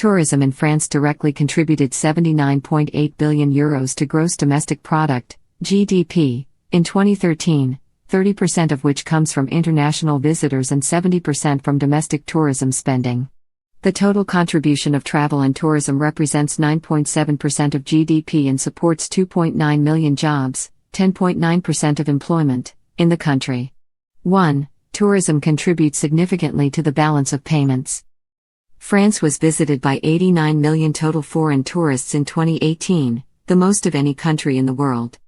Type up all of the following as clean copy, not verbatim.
Tourism in France directly contributed €79.8 billion to gross domestic product, GDP, in 2013, 30% of which comes from international visitors and 70% from domestic tourism spending. The total contribution of travel and tourism represents 9.7% of GDP and supports 2.9 million jobs, 10.9% of employment, in the country. 1. Tourism contributes significantly to the balance of payments. France was visited by 89 million total foreign tourists in 2018, the most of any country in the world.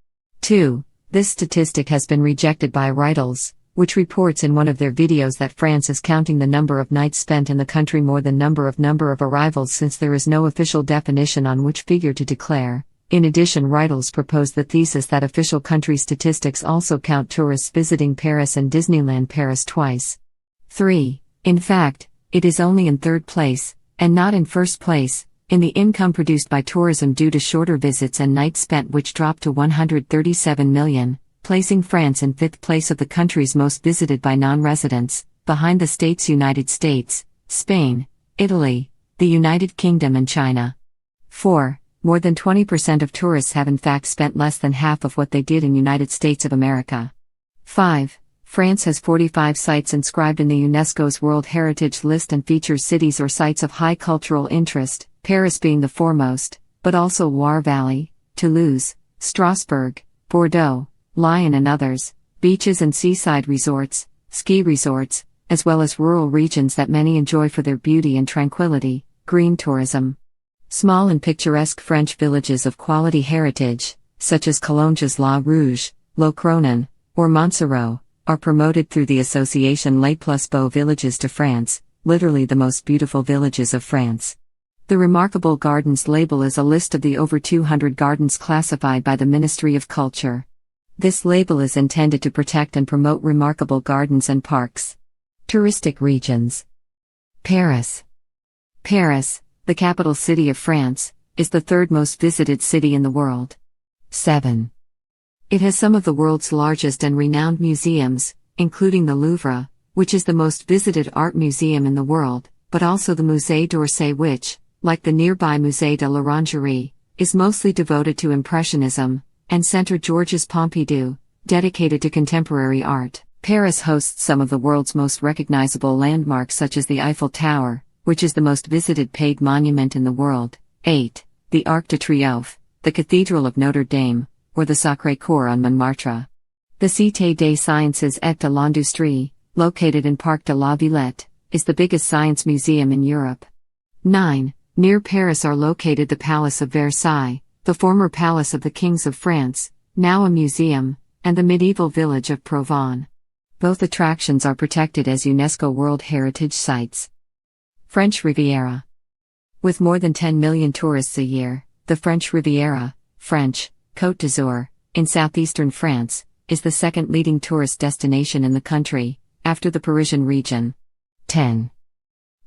2. This statistic has been rejected by Reuters, which reports in one of their videos that France is counting the number of nights spent in the country more than number of arrivals, since there is no official definition on which figure to declare. In addition, Reuters proposed the thesis that official country statistics also count tourists visiting Paris and Disneyland Paris twice. 3. In fact, it is only in third place, and not in first place, in the income produced by tourism due to shorter visits and nights spent, which dropped to 137 million, placing France in fifth place of the countries most visited by non-residents, behind the United States, Spain, Italy, the United Kingdom and China. 4. More than 20% of tourists have in fact spent less than half of what they did in United States of America. 5. France has 45 sites inscribed in the UNESCO's World Heritage List and features cities or sites of high cultural interest, Paris being the foremost, but also Loire Valley, Toulouse, Strasbourg, Bordeaux, Lyon and others, beaches and seaside resorts, ski resorts, as well as rural regions that many enjoy for their beauty and tranquility, green tourism. Small and picturesque French villages of quality heritage, such as Collonges La Rouge, Le Cronan, or Montserrat, are promoted through the association Les Plus Beaux Villages de France, literally the most beautiful villages of France. The Remarkable Gardens label is a list of the over 200 gardens classified by the Ministry of Culture. This label is intended to protect and promote remarkable gardens and parks. Touristic regions. Paris. Paris, the capital city of France, is the third most visited city in the world. 7. It has some of the world's largest and renowned museums, including the Louvre, which is the most visited art museum in the world, but also the Musée d'Orsay, which, like the nearby Musée de l'Orangerie, is mostly devoted to Impressionism, and Centre Georges Pompidou, dedicated to contemporary art. Paris hosts some of the world's most recognizable landmarks, such as the Eiffel Tower, which is the most visited paid monument in the world. 8. The Arc de Triomphe, the Cathedral of Notre Dame, or the Sacré-Cœur on Montmartre. The Cité des Sciences et de l'Industrie, located in Parc de la Villette, is the biggest science museum in Europe. 9. Near Paris are located the Palace of Versailles, the former palace of the kings of France, now a museum, and the medieval village of Provence. Both attractions are protected as UNESCO World Heritage Sites. French Riviera. With more than 10 million tourists a year, the French Riviera, French, Côte d'Azur, in southeastern France, is the second leading tourist destination in the country, after the Parisian region. 10.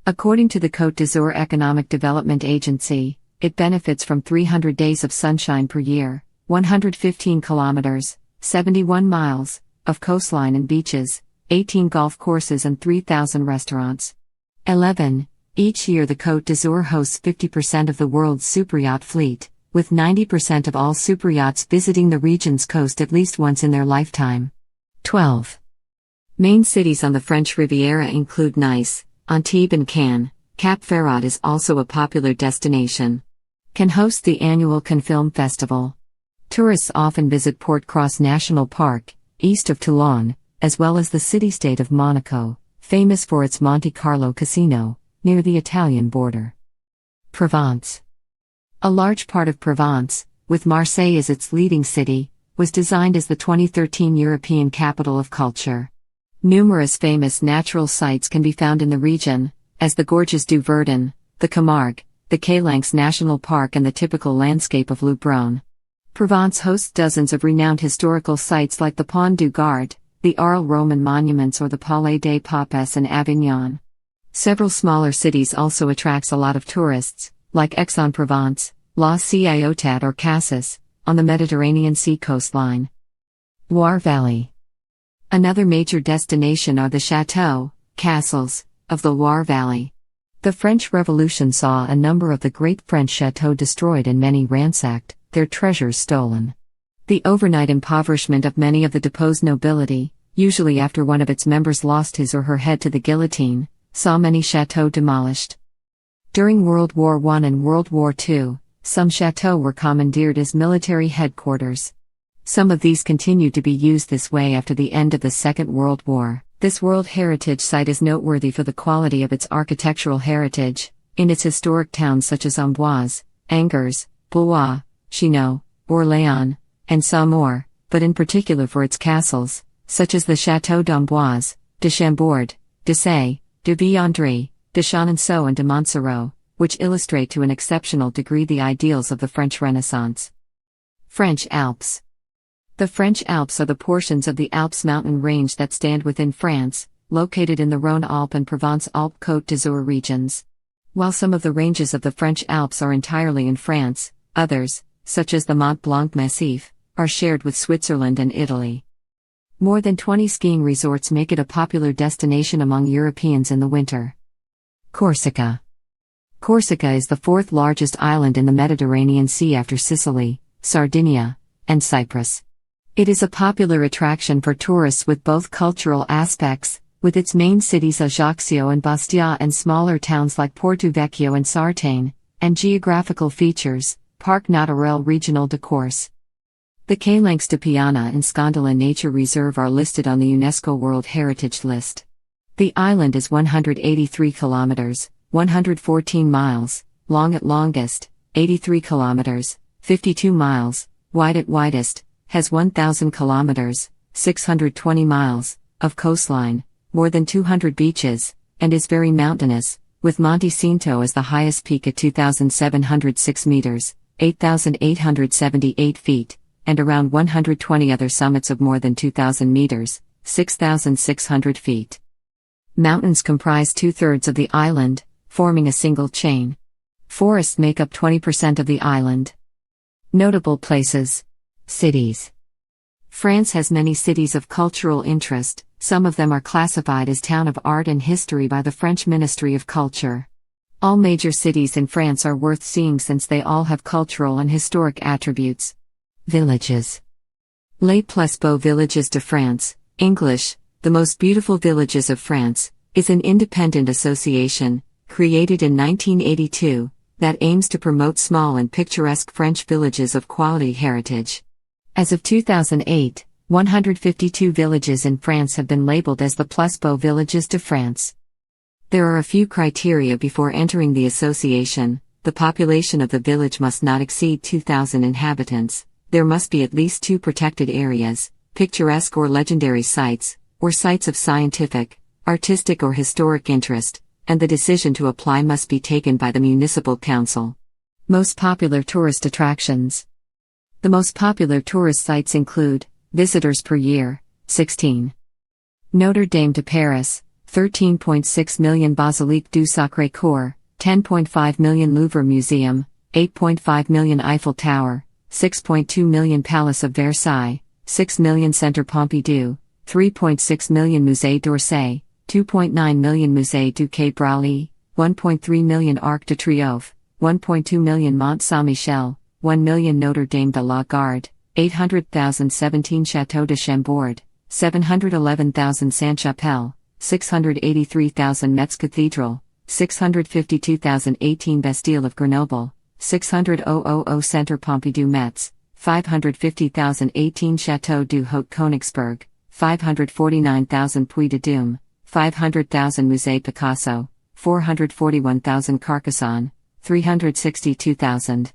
According to the Côte d'Azur Economic Development Agency, it benefits from 300 days of sunshine per year, 115 kilometers, 71 miles, of coastline and beaches, 18 golf courses and 3,000 restaurants. 11. Each year the Côte d'Azur hosts 50% of the world's superyacht fleet, with 90% of all superyachts visiting the region's coast at least once in their lifetime. 12. Main cities on the French Riviera include Nice, Antibes and Cannes. Cap Ferrat is also a popular destination. Cannes hosts the annual Cannes Film Festival. Tourists often visit Port-Cross National Park, east of Toulon, as well as the city-state of Monaco, famous for its Monte Carlo casino, near the Italian border. Provence. A large part of Provence, with Marseille as its leading city, was designed as the 2013 European Capital of Culture. Numerous famous natural sites can be found in the region, as the Gorges du Verdon, the Camargue, the Calanques National Park and the typical landscape of Luberon. Provence hosts dozens of renowned historical sites like the Pont du Gard, the Arles Roman monuments or the Palais des Papes in Avignon. Several smaller cities also attracts a lot of tourists, like Aix-en-Provence, La Ciotat or Cassis, on the Mediterranean Sea coastline. Loire Valley. Another major destination are the chateaux, castles, of the Loire Valley. The French Revolution saw a number of the great French chateaux destroyed and many ransacked, their treasures stolen. The overnight impoverishment of many of the deposed nobility, usually after one of its members lost his or her head to the guillotine, saw many chateaux demolished. During World War I and World War II, some chateaux were commandeered as military headquarters. Some of these continued to be used this way after the end of the Second World War. This World Heritage Site is noteworthy for the quality of its architectural heritage, in its historic towns such as Amboise, Angers, Blois, Chinon, Orléans, and Saumur, but in particular for its castles, such as the Château d'Amboise, de Chambord, de Say, de Villandry, de Chenonceau and de Montsoreau, which illustrate to an exceptional degree the ideals of the French Renaissance. French Alps. The French Alps are the portions of the Alps mountain range that stand within France, located in the Rhône-Alpes and Provence-Alpes-Côte d'Azur regions. While some of the ranges of the French Alps are entirely in France, others, such as the Mont Blanc Massif, are shared with Switzerland and Italy. More than 20 skiing resorts make it a popular destination among Europeans in the winter. Corsica. Corsica is the fourth largest island in the Mediterranean Sea after Sicily, Sardinia, and Cyprus. It is a popular attraction for tourists with both cultural aspects, with its main cities Ajaccio and Bastia and smaller towns like Porto Vecchio and Sartène, and geographical features, Parc Naturel Regional de Corse. The Calanques de Piana and Scondola Nature Reserve are listed on the UNESCO World Heritage List. The island is 183 kilometers, 114 miles, long at longest, 83 kilometers, 52 miles, wide at widest, has 1,000 kilometers, 620 miles, of coastline, more than 200 beaches, and is very mountainous, with Monte Cinto as the highest peak at 2,706 meters, 8,878 feet, and around 120 other summits of more than 2,000 meters, 6,600 feet. Mountains comprise 2/3 of the island, forming a single chain. Forests make up 20% of the island. Notable places. Cities. France has many cities of cultural interest, some of them are classified as Town of Art and History by the French Ministry of Culture. All major cities in France are worth seeing since they all have cultural and historic attributes. Villages. Les Plus Beaux Villages de France, English, The Most Beautiful Villages of France, is an independent association, created in 1982, that aims to promote small and picturesque French villages of quality heritage. As of 2008, 152 villages in France have been labeled as the Plus Beaux Villages de France. There are a few criteria before entering the association. The population of the village must not exceed 2,000 inhabitants, there must be at least 2 protected areas, picturesque or legendary sites, or sites of scientific, artistic or historic interest, and the decision to apply must be taken by the municipal council. Most popular tourist attractions. The most popular tourist sites include, visitors per year, 16. Notre Dame de Paris, 13.6 million Basilique du Sacré-Cœur, 10.5 million Louvre Museum, 8.5 million Eiffel Tower, 6.2 million Palace of Versailles, 6 million Centre Pompidou, 3.6 million Musée d'Orsay, 2.9 million Musée du Quai Branly, 1.3 million Arc de Triomphe, 1.2 million Mont Saint-Michel, 1 million Notre Dame de la Garde, 800,000 17 Château de Chambord, 711,000 Sainte-Chapelle, 683,000 Metz Cathedral, 652,018 Bastille of Grenoble, 600,000 Centre Pompidou Metz, 550,018 Château du Haut-Königsberg, 549,000 Puy de Dôme, 500,000 Musée Picasso, 441,000 Carcassonne, 362,000